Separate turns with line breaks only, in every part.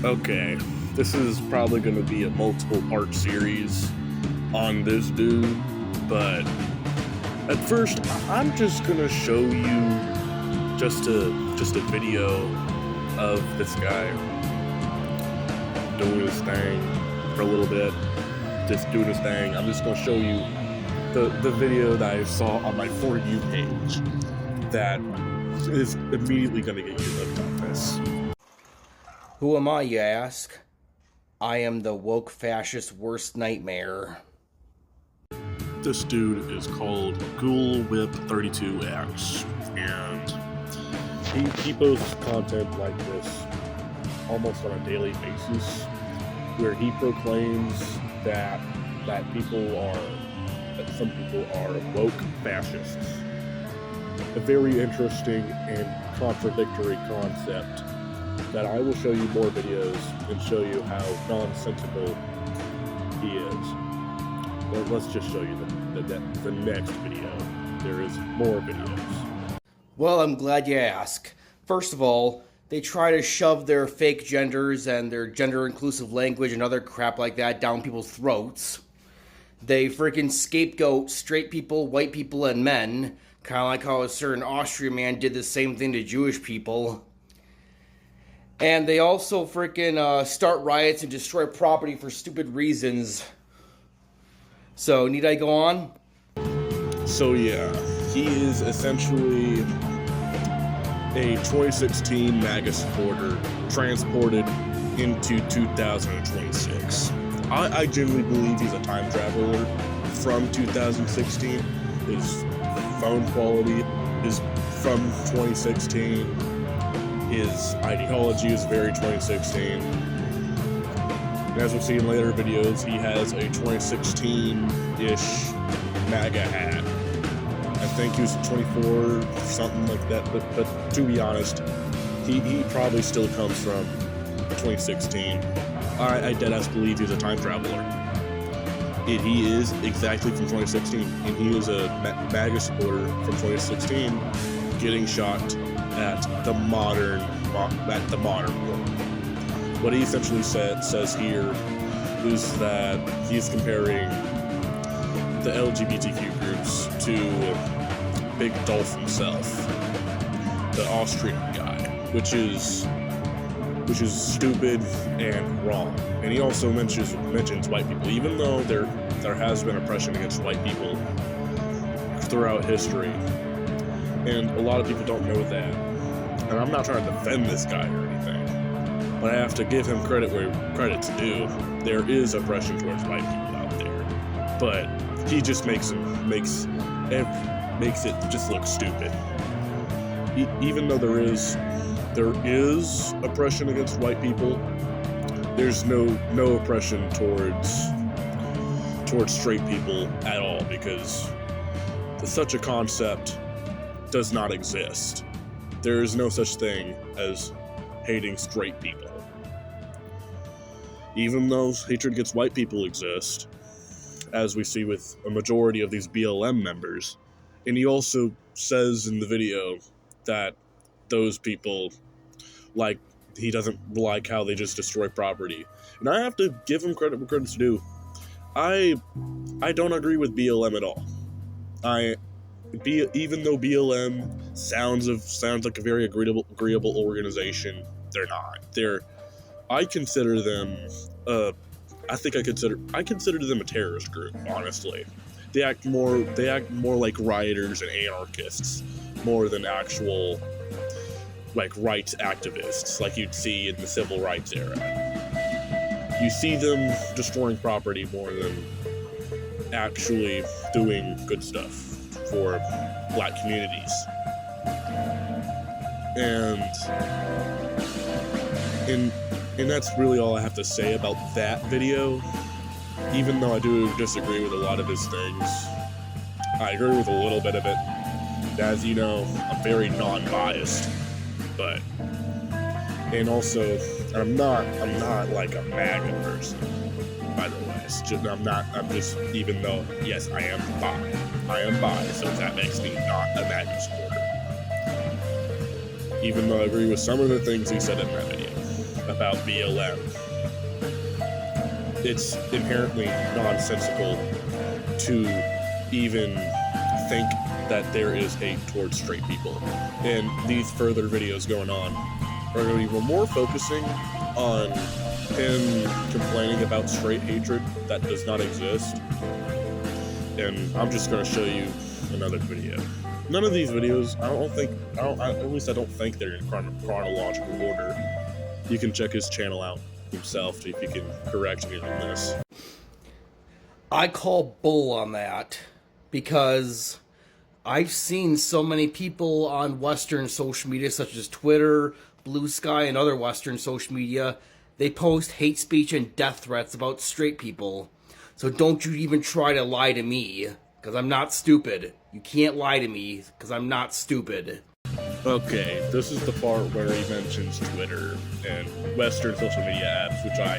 Okay, this is probably going to be a multiple part series on this dude, but at first I'm just going to show you just a video of this guy doing his thing for a little bit, just doing his thing. I'm just going to show you the video that I saw on my For You page that is immediately going to get you hooked on this.
Who am I, you ask? I am the woke fascist worst nightmare.
This dude is called Ghoul Whip 32X, and he posts content like this almost on a daily basis, where he proclaims that some people are woke fascists. A very interesting and contradictory concept that I will show you more videos and show you how nonsensical he is. But let's just show you the next video. There is more videos.
Well, I'm glad you asked. First of all, they try to shove their fake genders and their gender-inclusive language and other crap like that down people's throats. They freaking scapegoat straight people, white people, and men, kind of like how a certain Austrian man did the same thing to Jewish people. And they also freaking start riots and destroy property for stupid reasons. So, need I go on?
So yeah, he is essentially a 2016 MAGA supporter transported into 2026. I genuinely believe he's a time traveler from 2016. His phone quality is from 2016. His ideology is very 2016. And as we'll see in later videos, he has a 2016-ish MAGA hat. I think he was 24, something like that, but to be honest, he probably still comes from 2016. I deadass believe he's a time traveler. He is exactly from 2016, and he is a MAGA supporter from 2016 getting shocked at the modern world. What he essentially says here is that he's comparing the LGBTQ groups to Big Dolph himself, the Austrian guy, which is stupid and wrong. And he also mentions white people, even though there has been oppression against white people throughout history, and a lot of people don't know that. And I'm not trying to defend this guy or anything, but I have to give him credit where credit's due. There is oppression towards white people out there, but he just makes it just look stupid. Even though there is oppression against white people, there's no oppression towards straight people at all, because such a concept does not exist. There is no such thing as hating straight people. Even though hatred against white people exists, as we see with a majority of these BLM members. And he also says in the video that those people, like, he doesn't like how they just destroy property. And I have to give him credit where credit's due. I don't agree with BLM at all. Even though BLM sounds like a very agreeable organization, they're not. I consider them I consider them a terrorist group, honestly. They act more like rioters and anarchists more than actual like rights activists like you'd see in the civil rights era. You see them destroying property more than actually doing good stuff for black communities. And that's really all I have to say about that video. Even though I do disagree with a lot of his things, I agree with a little bit of it. As you know, I'm very non-biased, and also I'm not like a MAGA person, by the way. Even though, yes, I am bi, so that makes me not a MAGA supporter. Even though I agree with some of the things he said in that video. about BLM. It's inherently nonsensical to even think that there is hate towards straight people. And these further videos going on are going to be more focusing on him complaining about straight hatred that does not exist. And I'm just going to show you another video. None of these videos, at least I don't think they're in chronological order. You can check his channel out himself if you can correct me on this.
I call bull on that because I've seen so many people on Western social media, such as Twitter, Blue Sky, and other Western social media. They post hate speech and death threats about straight people. So don't you even try to lie to me, because I'm not stupid. You can't lie to me, because I'm not stupid.
Okay, this is the part where he mentions Twitter and Western social media apps, which I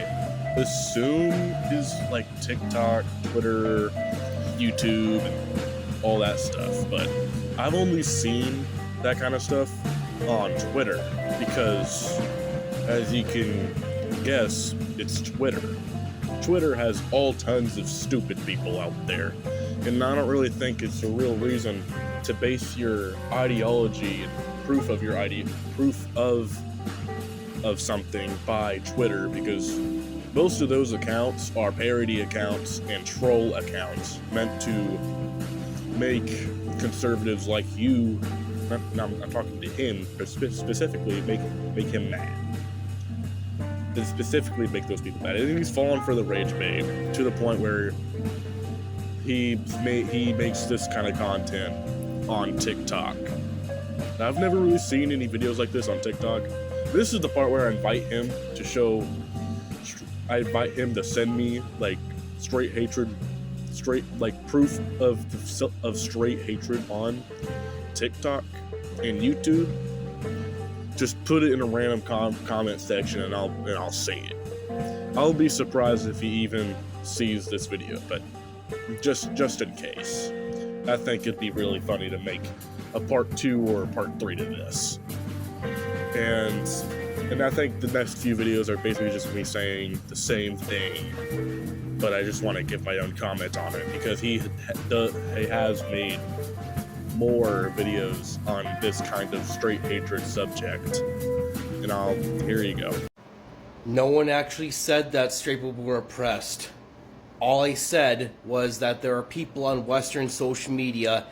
assume is like TikTok, Twitter, YouTube, and all that stuff. But I've only seen that kind of stuff on Twitter because, as you can guess, it's Twitter. Twitter has all tons of stupid people out there, and I don't really think it's a real reason to base your ideology and proof of something by Twitter, because most of those accounts are parody accounts and troll accounts meant to make conservatives like you, I'm talking to him, but specifically make him mad. And specifically make those people mad. And he's fallen for the rage bait to the point where he makes this kind of content on TikTok. Now, I've never really seen any videos like this on TikTok. This is the part where I invite him to send me like straight hatred, proof of straight hatred on TikTok and YouTube. Just put it in a random comment section and I'll say it. I'll be surprised if he even sees this video, but just in case. I think it'd be really funny to make a part 2 or a part 3 to this. And I think the next few videos are basically just me saying the same thing, but I just want to give my own comment on it because he has made more videos on this kind of straight hatred subject. And here you go.
No one actually said that straight people were oppressed. All I said was that there are people on Western social media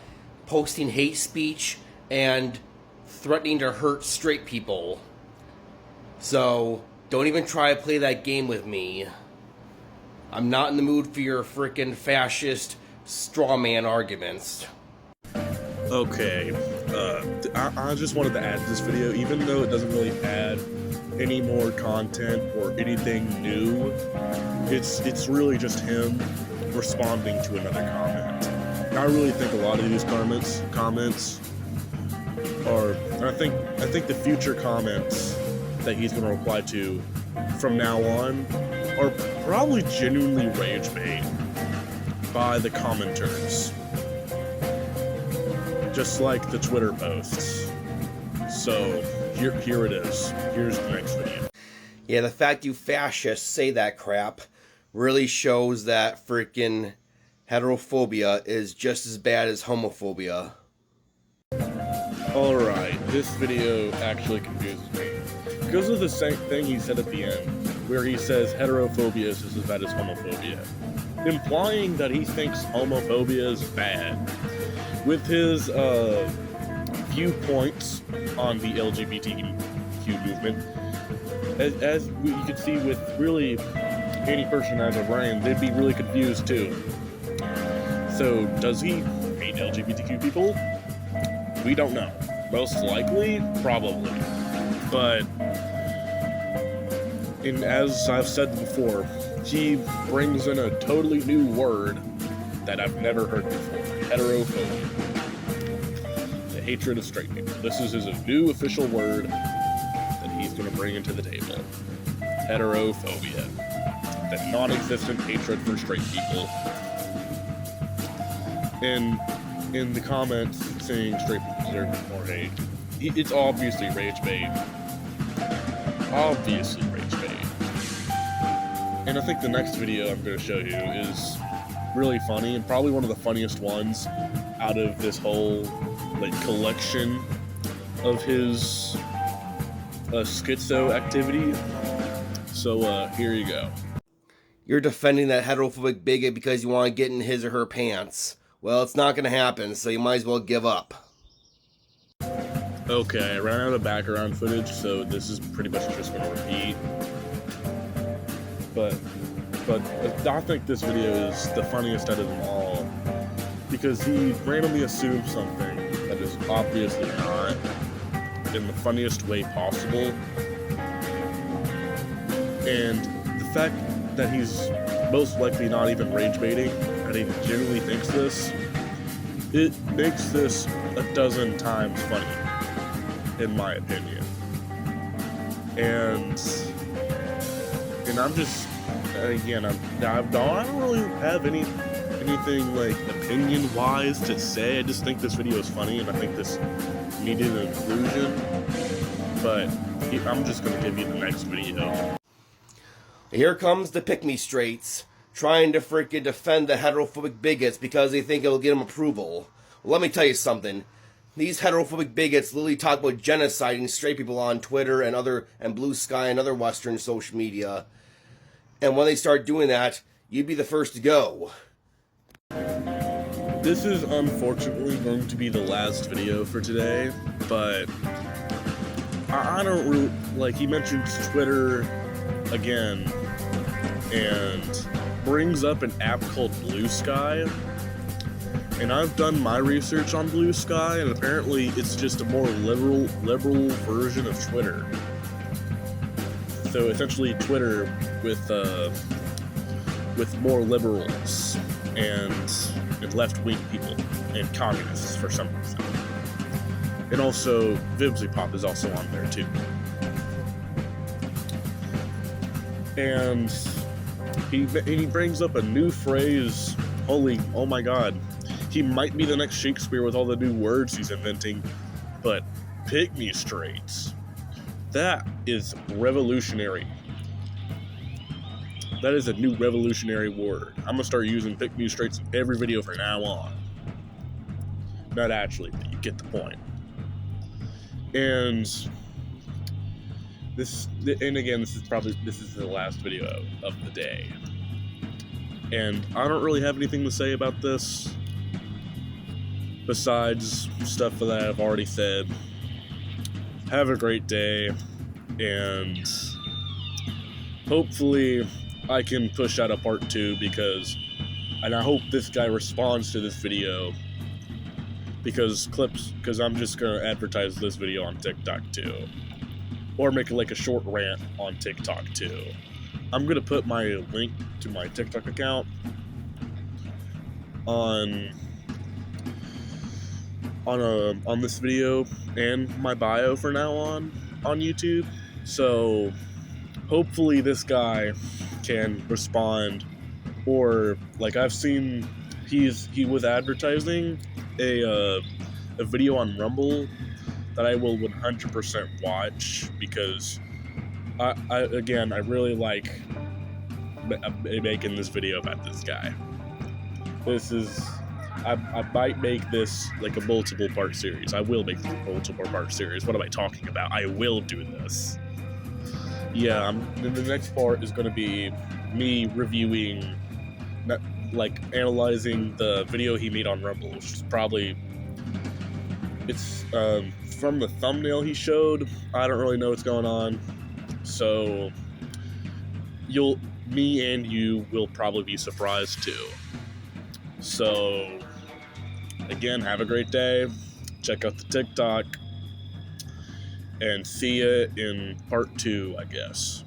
posting hate speech and threatening to hurt straight people. So, don't even try to play that game with me. I'm not in the mood for your frickin' fascist straw man arguments.
Okay, I just wanted to add this video, even though it doesn't really add any more content or anything new. It's really just him responding to another comment. And I really think a lot of these comments are, I think the future comments that he's going to reply to from now on are probably genuinely rage bait by the commenters, just like the Twitter posts. So here it is. Here's the next video.
Yeah, the fact you fascists say that crap really shows that freaking heterophobia is just as bad as homophobia.
Alright, this video actually confuses me. Because of the same thing he said at the end, where he says heterophobia is just as bad as homophobia, implying that he thinks homophobia is bad. With his viewpoints on the LGBTQ movement, as you can see with really any person that has a brain, they'd be really confused too. So, does he hate LGBTQ people? We don't know. Most likely, probably. But, and as I've said before, he brings in a totally new word that I've never heard before. Heterophobia. The hatred of straight people. This is his new official word that he's going to bring into the table. Heterophobia. The non-existent hatred for straight people. And in the comments saying straight people deserve more hate, it's obviously rage bait. Obviously rage And I think the next video I'm going to show you is really funny, and probably one of the funniest ones out of this whole like collection of his schizo activity. So here you go.
You're defending that heterophobic bigot because you want to get in his or her pants. Well, it's not going to happen, so you might as well give up.
Okay, I ran out of background footage, so this is pretty much just going to repeat. But I think this video is the funniest out of them all, because he randomly assumes something that is obviously not, in the funniest way possible. And the fact that he's most likely not even rage baiting, and he genuinely thinks this, it makes this a dozen times funnier, in my opinion. And I'm just, again, I don't really have anything like opinion-wise to say. I just think this video is funny, and I think this needed an inclusion. But I'm just gonna give you the next video.
Here comes the pick-me-straights, trying to freaking defend the heterophobic bigots because they think it'll get them approval. Well, let me tell you something. These heterophobic bigots literally talk about genociding straight people on Twitter and Blue Sky and other Western social media. And when they start doing that, you'd be the first to go.
This is unfortunately going to be the last video for today, but I don't really, like, he mentions Twitter again and brings up an app called Blue Sky. And I've done my research on Blue Sky, and apparently it's just a more liberal version of Twitter. So essentially Twitter with more liberals and left-wing people and communists for some reason. And also VibsyPop is also on there too. And he brings up a new phrase. Oh my god. He might be the next Shakespeare with all the new words he's inventing, but pick-me-straights. That is revolutionary. That is a new revolutionary word. I'm gonna start using pick-me-straights in every video from now on. Not actually, but you get the point. And again, this is the last video of the day. And I don't really have anything to say about this besides stuff that I've already said. Have a great day, and hopefully I can push out a part 2 and I hope this guy responds to this video because I'm just gonna advertise this video on TikTok too, or make it like a short rant on TikTok too. I'm gonna put my link to my TikTok account on this video and my bio for now on YouTube. So hopefully this guy can respond, or like I've seen he was advertising a video on Rumble that I will 100% watch because I really like making this video about this guy. I might make this like a multiple part series. I will make this a multiple part series. What am I talking about? I will do this. Yeah, the next part is going to be me reviewing, like analyzing the video he made on Rumble, which is probably, it's from the thumbnail he showed. I don't really know what's going on. So me and you will probably be surprised too. So again, have a great day. Check out the TikTok and see you in part 2, I guess.